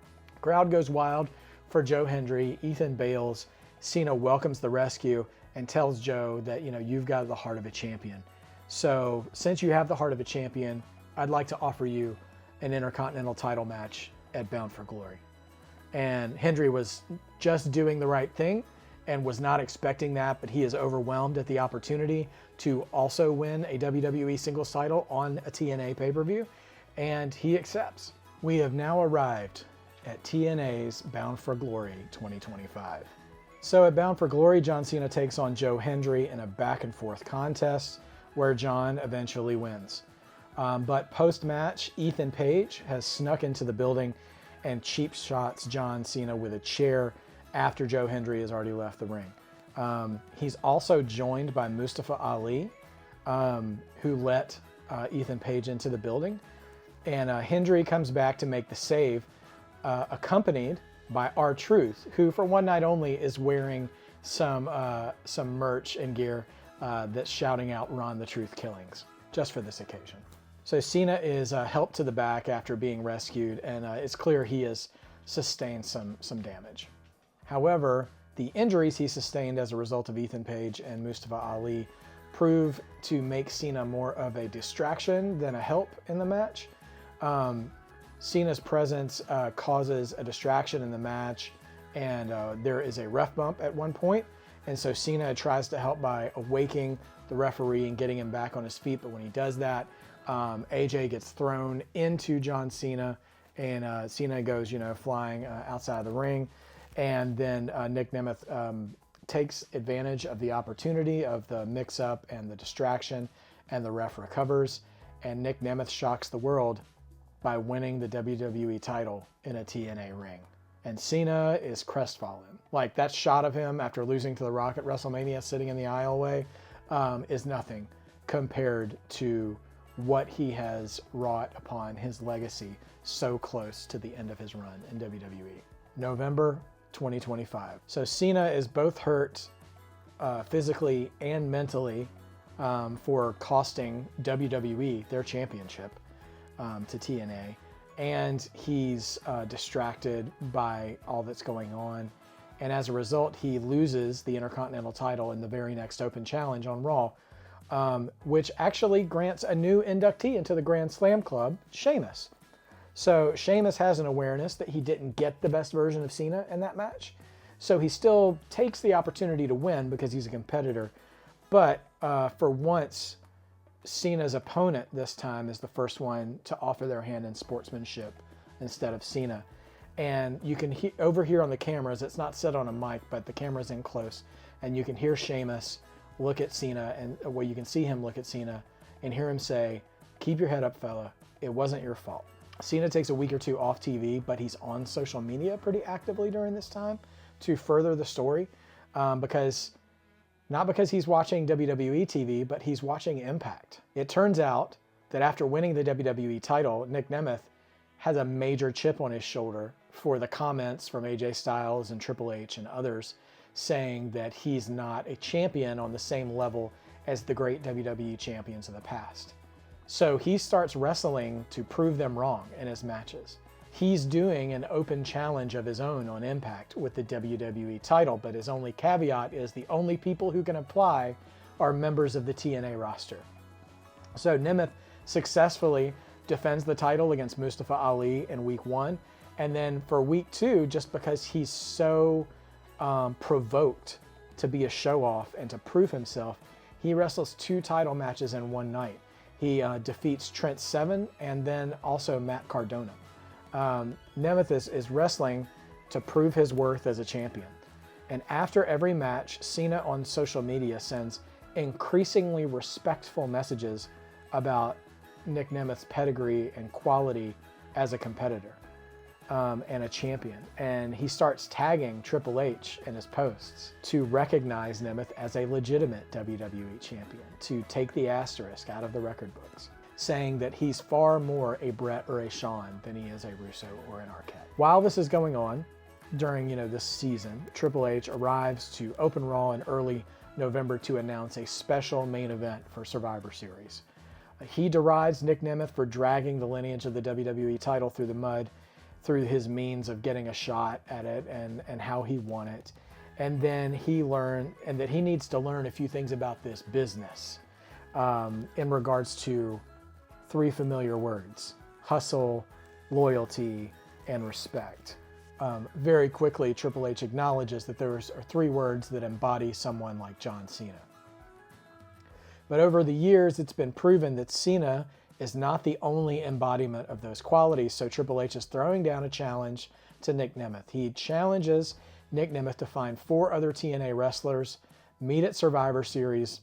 Crowd goes wild for Joe Hendry. Ethan bails. Cena welcomes the rescue and tells Joe that, you've got the heart of a champion. So since you have the heart of a champion, I'd like to offer you an Intercontinental title match at Bound for Glory. And Hendry was just doing the right thing and was not expecting that, but he is overwhelmed at the opportunity to also win a WWE singles title on a TNA pay-per-view, and he accepts. We have now arrived at TNA's Bound for Glory 2025. So at Bound for Glory, John Cena takes on Joe Hendry in a back-and-forth contest where John eventually wins. But post-match, Ethan Page has snuck into the building and cheap shots John Cena with a chair after Joe Hendry has already left the ring. He's also joined by Mustafa Ali, who let Ethan Page into the building. And Hendry comes back to make the save, accompanied by R-Truth, who for one night only is wearing some merch and gear that's shouting out "Ron the Truth Killings," just for this occasion. So Cena is helped to the back after being rescued, and it's clear he has sustained some damage. However, the injuries he sustained as a result of Ethan Page and Mustafa Ali prove to make Cena more of a distraction than a help in the match. Cena's presence causes a distraction in the match, and there is a ref bump at one point, and so Cena tries to help by awaking the referee and getting him back on his feet, but when he does that, AJ gets thrown into John Cena, and Cena goes, flying outside of the ring, and then Nick Nemeth takes advantage of the opportunity of the mix-up and the distraction, and the ref recovers, and Nick Nemeth shocks the world by winning the WWE title in a TNA ring. And Cena is crestfallen. Like, that shot of him after losing to The Rock at WrestleMania, sitting in the aisleway, is nothing compared to what he has wrought upon his legacy so close to the end of his run in WWE. November 2025. So Cena is both hurt physically and mentally for costing WWE their championship to TNA, and he's distracted by all that's going on, and as a result he loses the Intercontinental title in the very next Open Challenge on Raw, which actually grants a new inductee into the Grand Slam Club, Sheamus. So Sheamus has an awareness that he didn't get the best version of Cena in that match, so he still takes the opportunity to win because he's a competitor, but for once Cena's opponent this time is the first one to offer their hand in sportsmanship instead of Cena. And you can overhear on the cameras, it's not set on a mic, but the camera's in close, and you can hear Sheamus look at Cena, and you can see him look at Cena and hear him say, "Keep your head up, fella. It wasn't your fault." Cena takes a week or two off TV, but he's on social media pretty actively during this time to further the story, not because he's watching WWE TV, but he's watching Impact. It turns out that after winning the WWE title, Nick Nemeth has a major chip on his shoulder for the comments from AJ Styles and Triple H and others saying that he's not a champion on the same level as the great WWE champions of the past. So he starts wrestling to prove them wrong in his matches. He's doing an open challenge of his own on Impact with the WWE title, but his only caveat is the only people who can apply are members of the TNA roster. So Nemeth successfully defends the title against Mustafa Ali in week 1, and then for week 2, just because he's so provoked to be a show-off and to prove himself, he wrestles 2 title matches in one night. He defeats Trent Seven and then also Matt Cardona. Nemeth is wrestling to prove his worth as a champion. And after every match, Cena on social media sends increasingly respectful messages about Nick Nemeth's pedigree and quality as a competitor and a champion. And he starts tagging Triple H in his posts to recognize Nemeth as a legitimate WWE champion, to take the asterisk out of the record books, saying that he's far more a Brett or a Shawn than he is a Russo or an Arquette. While this is going on, during this season, Triple H arrives to Open Raw in early November to announce a special main event for Survivor Series. He derides Nick Nemeth for dragging the lineage of the WWE title through the mud, through his means of getting a shot at it and how he won it. And then he learned, and that he needs to learn a few things about this business in regards to 3 familiar words: hustle, loyalty, and respect. Very quickly, Triple H acknowledges that there are 3 words that embody someone like John Cena. But over the years, it's been proven that Cena is not the only embodiment of those qualities, so Triple H is throwing down a challenge to Nick Nemeth. He challenges Nick Nemeth to find 4 other TNA wrestlers, meet at Survivor Series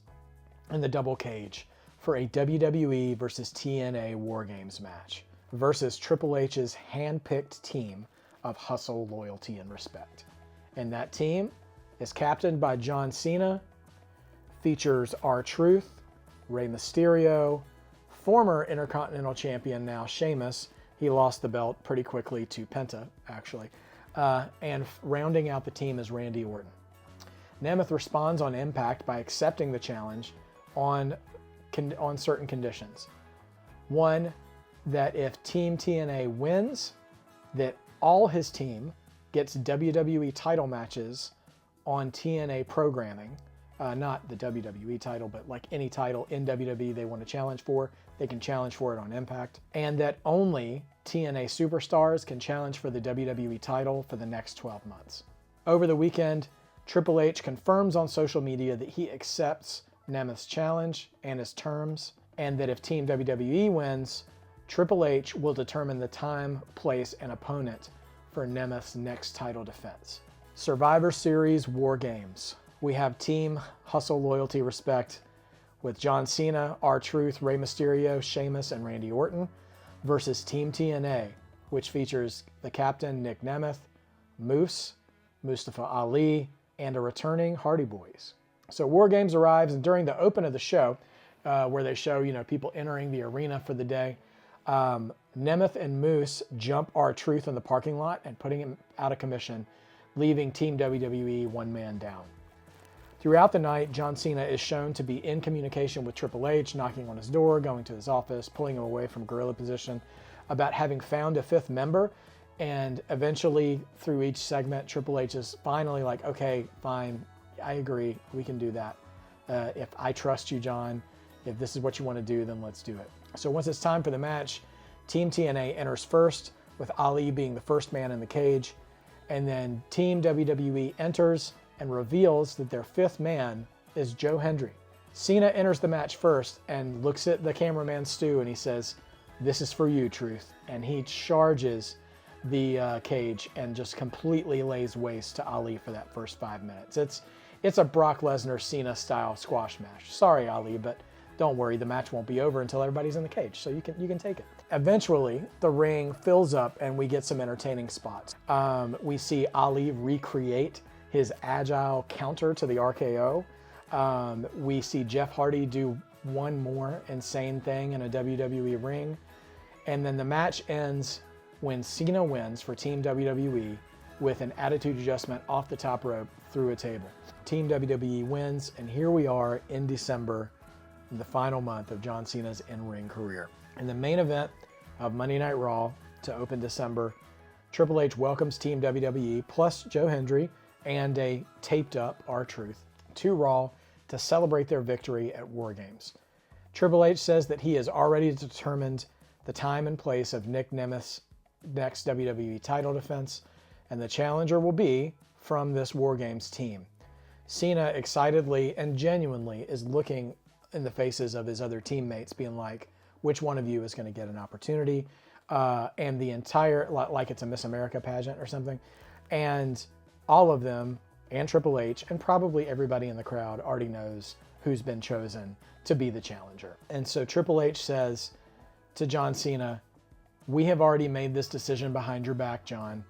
in the double cage for a WWE versus TNA WarGames match versus Triple H's hand-picked team of hustle, loyalty, and respect. And that team is captained by John Cena, features R-Truth, Rey Mysterio, former Intercontinental Champion, now Sheamus. He lost the belt pretty quickly to Penta, actually. And rounding out the team is Randy Orton. Nemeth responds on Impact by accepting the challenge on certain conditions. One, that if Team TNA wins, that all his team gets WWE title matches on TNA programming. Not the WWE title, but like any title in WWE they want to challenge for, they can challenge for it on Impact. And that only TNA superstars can challenge for the WWE title for the next 12 months. Over the weekend, Triple H confirms on social media that he accepts Nemeth's challenge and his terms, and that if Team WWE wins, Triple H will determine the time, place, and opponent for Nemeth's next title defense. Survivor Series WarGames. We have Team Hustle, Loyalty, Respect with John Cena, R-Truth, Rey Mysterio, Sheamus, and Randy Orton versus Team TNA, which features the captain Nick Nemeth, Moose, Mustafa Ali, and a returning Hardy Boys. So WarGames arrives, and during the open of the show, where they show people entering the arena for the day, Nemeth and Moose jump R-Truth in the parking lot and putting him out of commission, leaving Team WWE one man down. Throughout the night, John Cena is shown to be in communication with Triple H, knocking on his door, going to his office, pulling him away from gorilla position, about having found a 5th member. And eventually, through each segment, Triple H is finally like, okay, fine, I agree, we can do that. If I trust you, John, if this is what you want to do, then let's do it. So once it's time for the match, Team TNA enters first, with Ali being the first man in the cage. And then Team WWE enters and reveals that their 5th man is Joe Hendry. Cena enters the match first and looks at the cameraman Stu and he says, "This is for you, Truth." And he charges the cage and just completely lays waste to Ali for that first 5 minutes. It's a Brock Lesnar Cena style squash match. Sorry, Ali, but don't worry, the match won't be over until everybody's in the cage, so you can take it. Eventually, the ring fills up and we get some entertaining spots. We see Ali recreate his agile counter to the RKO. We see Jeff Hardy do one more insane thing in a WWE ring. And then the match ends when Cena wins for Team WWE with an attitude adjustment off the top rope through a table. Team WWE wins, and here we are in December, the final month of John Cena's in-ring career. In the main event of Monday Night Raw to open December, Triple H welcomes Team WWE plus Joe Hendry and a taped-up R-Truth to Raw to celebrate their victory at WarGames. Triple H says that he has already determined the time and place of Nick Nemeth's next WWE title defense, and the challenger will be from this WarGames team. Cena excitedly and genuinely is looking in the faces of his other teammates, being like, which one of you is going to get an opportunity? And the entire, like it's a Miss America pageant or something. And all of them, and Triple H, and probably everybody in the crowd already knows who's been chosen to be the challenger. And so Triple H says to John Cena, "We have already made this decision behind your back, John.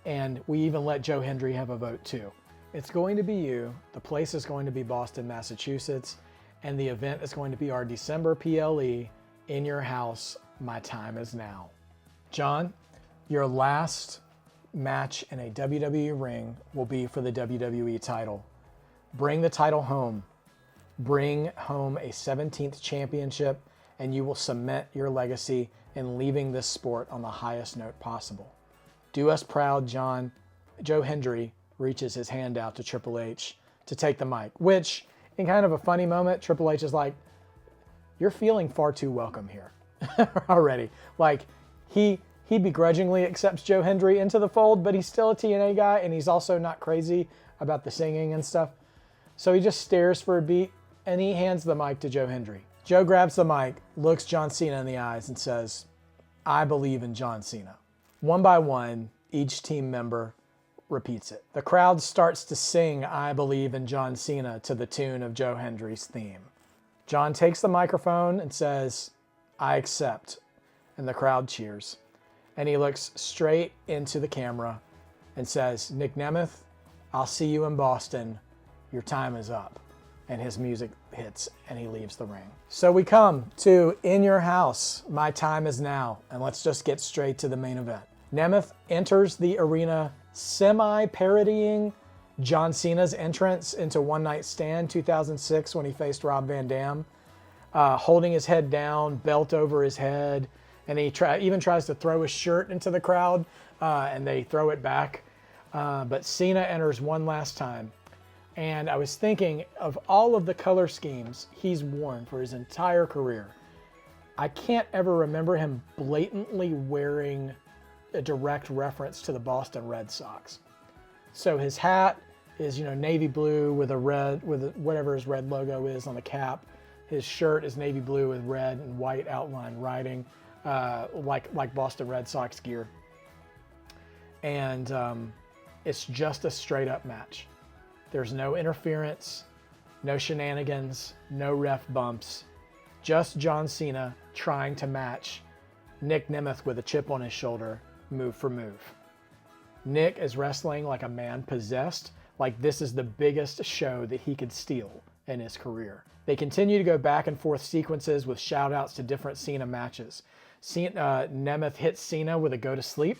And we even let Joe Hendry have a vote too. It's going to be you. The place is going to be Boston, Massachusetts. And the event is going to be our December PLE in your house. My time is now." John, your last match in a WWE ring will be for the WWE title. Bring the title home. Bring home a 17th championship, and you will cement your legacy in leaving this sport on the highest note possible. Do us proud, John. Joe Hendry reaches his hand out to Triple H to take the mic, which, in kind of a funny moment, Triple H is like, "You're feeling far too welcome here already." Like, he begrudgingly accepts Joe Hendry into the fold, but he's still a TNA guy, and he's also not crazy about the singing and stuff. So he just stares for a beat, and he hands the mic to Joe Hendry. Joe grabs the mic, looks John Cena in the eyes, and says, "I believe in John Cena." One by one, each team member repeats it. The crowd starts to sing "I Believe in John Cena" to the tune of Joe Hendry's theme. John takes the microphone and says, "I accept," and the crowd cheers. And he looks straight into the camera and says, "Nick Nemeth, I'll see you in Boston. Your time is up." And his music hits and he leaves the ring. So we come to "In Your House, My Time Is Now," and let's just get straight to the main event. Nemeth enters the arena semi-parodying John Cena's entrance into One Night Stand 2006 when he faced Rob Van Dam, holding his head down, belt over his head, and he even tries to throw his shirt into the crowd, and they throw it back. But Cena enters one last time. And I was thinking of all of the color schemes he's worn for his entire career. I can't ever remember him blatantly wearing a direct reference to the Boston Red Sox. So his hat is, navy blue with a red, whatever his red logo is on the cap. His shirt is navy blue with red and white outline writing, like Boston Red Sox gear. And it's just a straight up match. There's no interference, no shenanigans, no ref bumps, just John Cena trying to match Nick Nemeth with a chip on his shoulder, move for move. Nick is wrestling like a man possessed, like this is the biggest show that he could steal in his career. They continue to go back and forth sequences with shout outs to different Cena matches. Nemeth hits Cena with a go to sleep.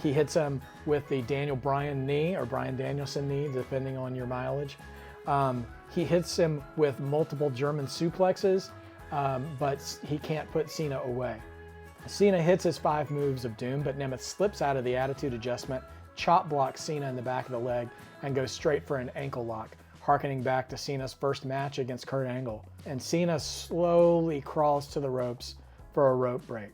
He hits him with the Daniel Bryan knee or Bryan Danielson knee, depending on your mileage. He hits him with multiple German suplexes, but he can't put Cena away. Cena hits his 5 moves of doom, but Nemeth slips out of the attitude adjustment, chop blocks Cena in the back of the leg, and goes straight for an ankle lock, harkening back to Cena's first match against Kurt Angle. And Cena slowly crawls to the ropes for a rope break.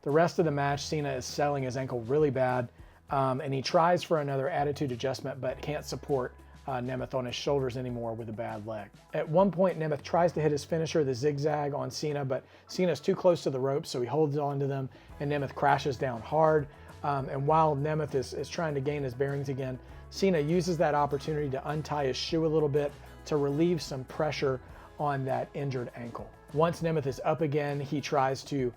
The rest of the match, Cena is selling his ankle really bad, and he tries for another attitude adjustment, but can't support Nemeth on his shoulders anymore with a bad leg. At one point, Nemeth tries to hit his finisher, the zigzag, on Cena, but Cena's too close to the ropes, so he holds on to them, and Nemeth crashes down hard. And while Nemeth is trying to gain his bearings again, Cena uses that opportunity to untie his shoe a little bit to relieve some pressure on that injured ankle. Once Nemeth is up again, he tries to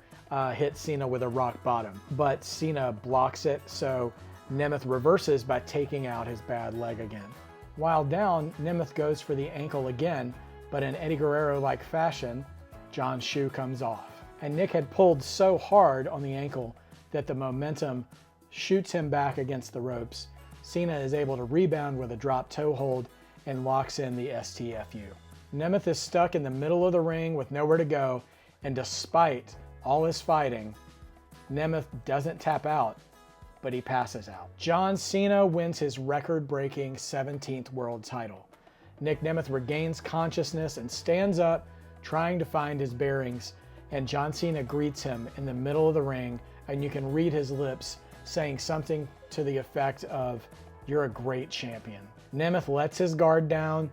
hit Cena with a rock bottom, but Cena blocks it, so Nemeth reverses by taking out his bad leg again. While down, Nemeth goes for the ankle again, but in Eddie Guerrero-like fashion, John's shoe comes off. And Nick had pulled so hard on the ankle that the momentum shoots him back against the ropes. Cena is able to rebound with a drop toe hold and locks in the STFU. Nemeth is stuck in the middle of the ring with nowhere to go, and despite all his fighting, Nemeth doesn't tap out, but he passes out. John Cena wins his record-breaking 17th world title. Nick Nemeth regains consciousness and stands up, trying to find his bearings, and John Cena greets him in the middle of the ring, and you can read his lips saying something to the effect of, "You're a great champion." Nemeth lets his guard down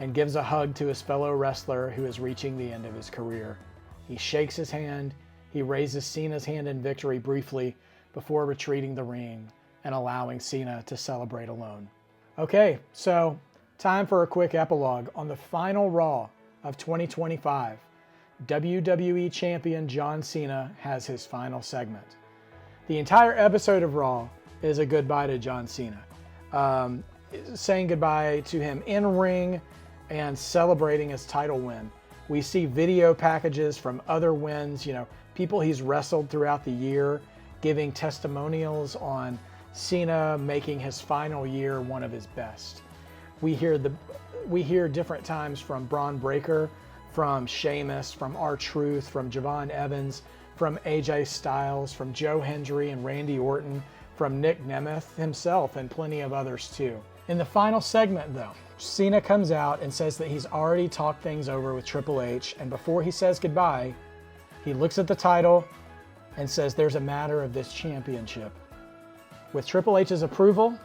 and gives a hug to his fellow wrestler who is reaching the end of his career. He shakes his hand, he raises Cena's hand in victory briefly before retreating the ring and allowing Cena to celebrate alone. Okay, so time for a quick epilogue on the final Raw of 2025. WWE Champion John Cena has his final segment. The entire episode of Raw is a goodbye to John Cena, saying goodbye to him in ring and celebrating his title win. We see video packages from other wins, people he's wrestled throughout the year, giving testimonials on Cena making his final year one of his best. We hear different times from Braun Breaker, from Sheamus, from R-Truth, from Javon Evans, from AJ Styles, from Joe Hendry and Randy Orton, from Nick Nemeth himself, and plenty of others too. In the final segment though, Cena comes out and says that he's already talked things over with Triple H, and before he says goodbye, he looks at the title and says there's a matter of this championship. With Triple H's approval,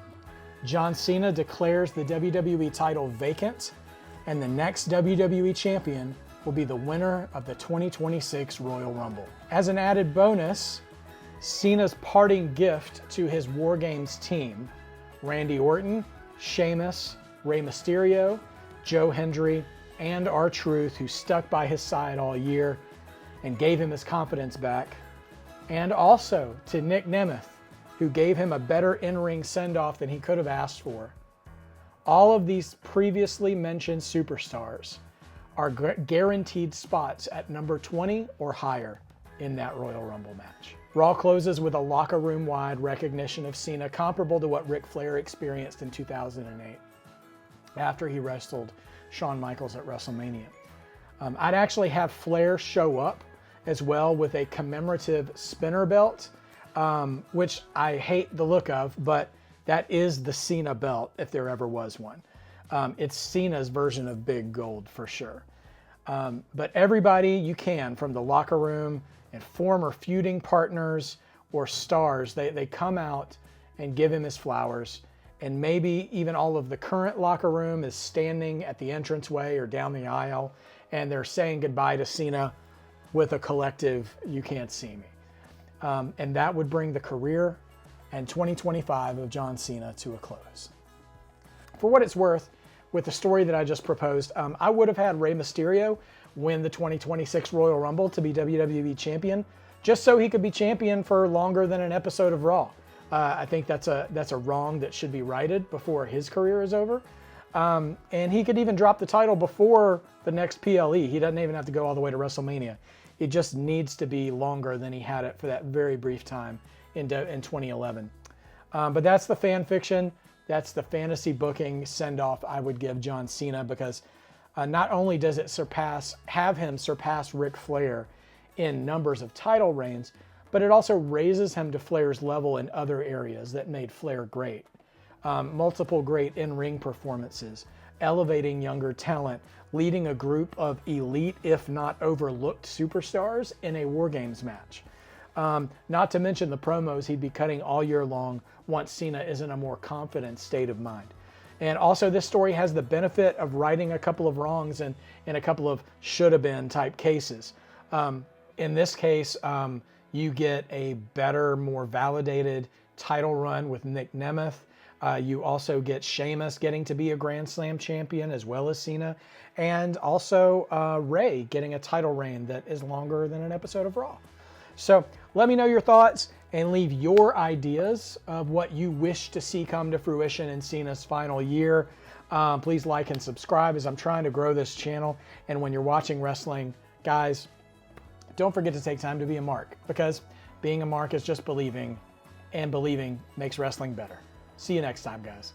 John Cena declares the WWE title vacant, and the next WWE champion will be the winner of the 2026 Royal Rumble. As an added bonus, Cena's parting gift to his WarGames team Randy Orton, Sheamus, Rey Mysterio, Joe Hendry, and R-Truth, who stuck by his side all year and gave him his confidence back. And also to Nick Nemeth, who gave him a better in-ring send-off than he could have asked for. All of these previously mentioned superstars are guaranteed spots at number 20 or higher in that Royal Rumble match. Raw closes with a locker room-wide recognition of Cena comparable to what Ric Flair experienced in 2008 after he wrestled Shawn Michaels at WrestleMania. I'd actually have Flair show up as well with a commemorative spinner belt, which I hate the look of, but that is the Cena belt if there ever was one. It's Cena's version of big gold for sure. But everybody you can from the locker room and former feuding partners or stars, they come out and give him his flowers. And maybe even all of the current locker room is standing at the entranceway or down the aisle, and they're saying goodbye to Cena with a collective, "You can't see me." And that would bring the career and 2025 of John Cena to a close. For what it's worth, with the story that I just proposed, I would have had Rey Mysterio win the 2026 Royal Rumble to be WWE champion, just so he could be champion for longer than an episode of Raw. I think that's a wrong that should be righted before his career is over. And he could even drop the title before the next PLE. He doesn't even have to go all the way to WrestleMania. It just needs to be longer than he had it for that very brief time in 2011. But that's the fan fiction. That's the fantasy booking send-off I would give John Cena, because not only does it have him surpass Ric Flair in numbers of title reigns, but it also raises him to Flair's level in other areas that made Flair great. Multiple great in-ring performances, elevating younger talent, leading a group of elite, if not overlooked superstars in a WarGames match. Not to mention the promos he'd be cutting all year long once Cena is in a more confident state of mind. And also this story has the benefit of righting a couple of wrongs and in a couple of should-have-been type cases. In this case, you get a better, more validated title run with Nick Nemeth. You also get Sheamus getting to be a Grand Slam champion as well as Cena. And also Rey getting a title reign that is longer than an episode of Raw. So let me know your thoughts and leave your ideas of what you wish to see come to fruition in Cena's final year. Please like and subscribe as I'm trying to grow this channel. And when you're watching wrestling, guys, don't forget to take time to be a mark, because being a mark is just believing, and believing makes wrestling better. See you next time, guys.